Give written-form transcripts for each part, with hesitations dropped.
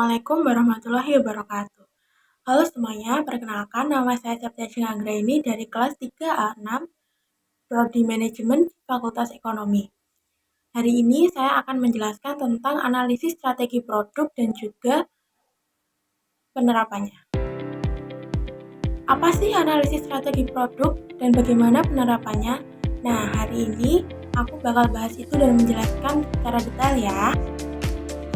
Assalamualaikum warahmatullahi wabarakatuh. Halo semuanya, perkenalkan nama saya Septia Anggraini dari kelas 3A6 Prodi Manajemen Fakultas Ekonomi. Hari ini saya akan menjelaskan tentang analisis strategi produk dan juga penerapannya. Apa sih analisis strategi produk dan bagaimana penerapannya? Nah, hari ini aku bakal bahas itu dan menjelaskan secara detail ya.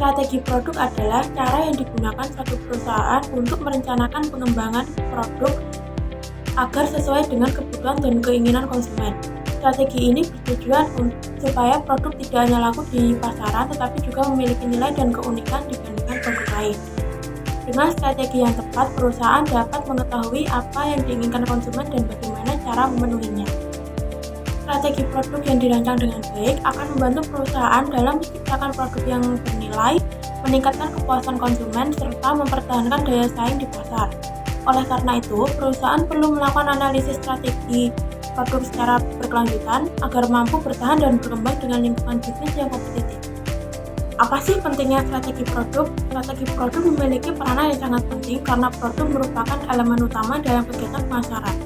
Strategi produk adalah cara yang digunakan suatu perusahaan untuk merencanakan pengembangan produk agar sesuai dengan kebutuhan dan keinginan konsumen. Strategi ini bertujuan supaya produk tidak hanya laku di pasaran tetapi juga memiliki nilai dan keunikan dibandingkan produk lain. Dengan strategi yang tepat, perusahaan dapat mengetahui apa yang diinginkan konsumen dan bagaimana cara memenuhinya. Strategi produk yang dirancang dengan baik akan membantu perusahaan dalam menciptakan produk yang bernilai, meningkatkan kepuasan konsumen, serta mempertahankan daya saing di pasar. Oleh karena itu, perusahaan perlu melakukan analisis strategi produk secara berkelanjutan agar mampu bertahan dan berkembang dengan lingkungan bisnis yang kompetitif. Apa sih pentingnya strategi produk? Strategi produk memiliki peranan yang sangat penting karena produk merupakan elemen utama dalam kegiatan pemasaran.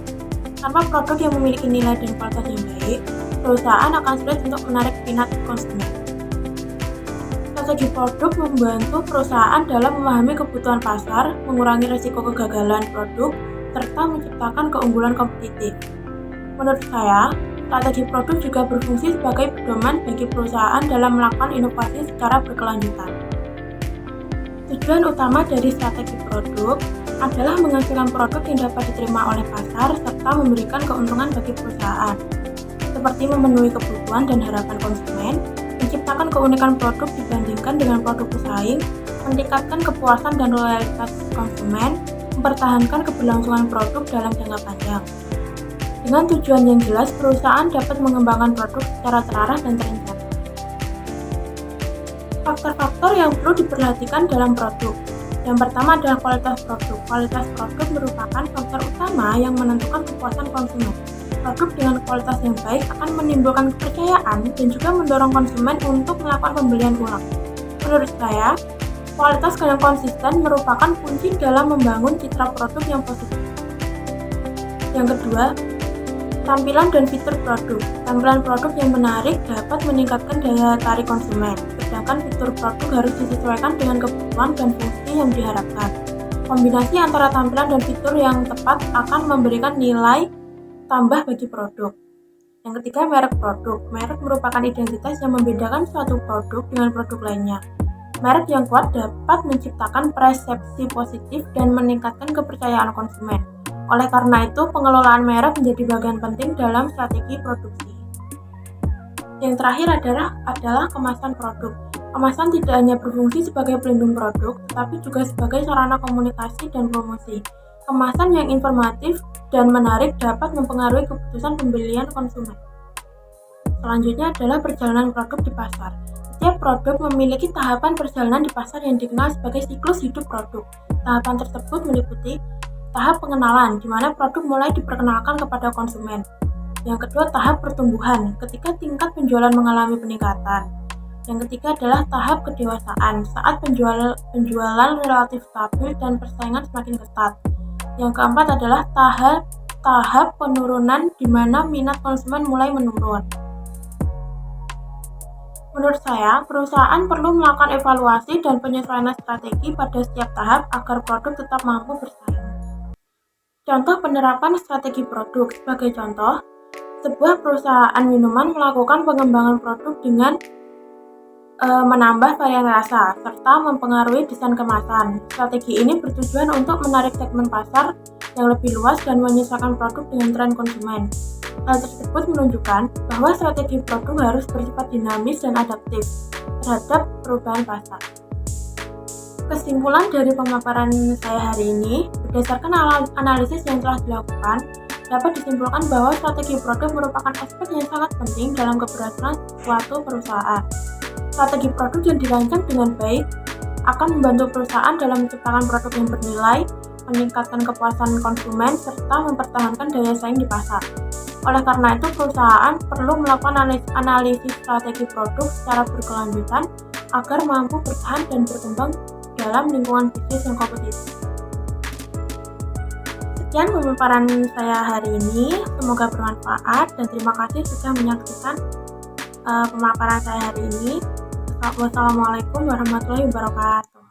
Tanpa produk yang memiliki nilai dan kualitas yang baik, perusahaan akan sulit untuk menarik minat konsumen. Strategi produk membantu perusahaan dalam memahami kebutuhan pasar, mengurangi risiko kegagalan produk, serta menciptakan keunggulan kompetitif. Menurut saya, strategi produk juga berfungsi sebagai pedoman bagi perusahaan dalam melakukan inovasi secara berkelanjutan. Tujuan utama dari strategi produk adalah menghasilkan produk yang dapat diterima oleh pasar serta memberikan keuntungan bagi perusahaan, seperti memenuhi kebutuhan dan harapan konsumen, menciptakan keunikan produk dibandingkan dengan produk pesaing, meningkatkan kepuasan dan loyalitas konsumen, mempertahankan keberlangsungan produk dalam jangka panjang. Dengan tujuan yang jelas, perusahaan dapat mengembangkan produk secara terarah dan terencana. Faktor-faktor yang perlu diperhatikan dalam produk. Yang pertama adalah kualitas produk. Kualitas produk merupakan faktor utama yang menentukan kepuasan konsumen. Produk dengan kualitas yang baik akan menimbulkan kepercayaan dan juga mendorong konsumen untuk melakukan pembelian ulang. Menurut saya, kualitas yang konsisten merupakan kunci dalam membangun citra produk yang positif. Yang kedua, tampilan dan fitur produk. Tampilan produk yang menarik dapat meningkatkan daya tarik konsumen, sedangkan fitur produk harus disesuaikan dengan kebutuhan dan fungsi yang diharapkan. Kombinasi antara tampilan dan fitur yang tepat akan memberikan nilai tambah bagi produk. Yang ketiga, merek produk. Merek merupakan identitas yang membedakan suatu produk dengan produk lainnya. Merek yang kuat dapat menciptakan persepsi positif dan meningkatkan kepercayaan konsumen. Oleh karena itu, pengelolaan merek menjadi bagian penting dalam strategi produksi. Yang terakhir adalah kemasan produk. Kemasan tidak hanya berfungsi sebagai pelindung produk, tetapi juga sebagai sarana komunikasi dan promosi. Kemasan yang informatif dan menarik dapat mempengaruhi keputusan pembelian konsumen. Selanjutnya adalah perjalanan produk di pasar. Setiap produk memiliki tahapan perjalanan di pasar yang dikenal sebagai siklus hidup produk. Tahapan tersebut meliputi tahap pengenalan, di mana produk mulai diperkenalkan kepada konsumen. Yang kedua, tahap pertumbuhan, ketika tingkat penjualan mengalami peningkatan. Yang ketiga adalah tahap kedewasaan, saat penjualan relatif stabil dan persaingan semakin ketat. Yang keempat adalah tahap penurunan, di mana minat konsumen mulai menurun. Menurut saya, perusahaan perlu melakukan evaluasi dan penyesuaian strategi pada setiap tahap agar produk tetap mampu bersaing. Contoh penerapan strategi produk. Sebagai contoh, sebuah perusahaan minuman melakukan pengembangan produk dengan menambah varian rasa, serta mempengaruhi desain kemasan. Strategi ini bertujuan untuk menarik segmen pasar yang lebih luas dan menyesuaikan produk dengan tren konsumen. Hal tersebut menunjukkan bahwa strategi produk harus bersifat dinamis dan adaptif terhadap perubahan pasar. Kesimpulan dari pemaparan saya hari ini, berdasarkan analisis yang telah dilakukan, dapat disimpulkan bahwa strategi produk merupakan aspek yang sangat penting dalam keberhasilan suatu perusahaan. Strategi produk yang dirancang dengan baik akan membantu perusahaan dalam menciptakan produk yang bernilai, meningkatkan kepuasan konsumen, serta mempertahankan daya saing di pasar. Oleh karena itu, perusahaan perlu melakukan analisis strategi produk secara berkelanjutan agar mampu bertahan dan berkembang dalam lingkungan bisnis yang kompetitif. Sekian pemaparan saya hari ini, semoga bermanfaat dan terima kasih sudah menyaksikan pemaparan saya hari ini. Wassalamualaikum warahmatullahi wabarakatuh.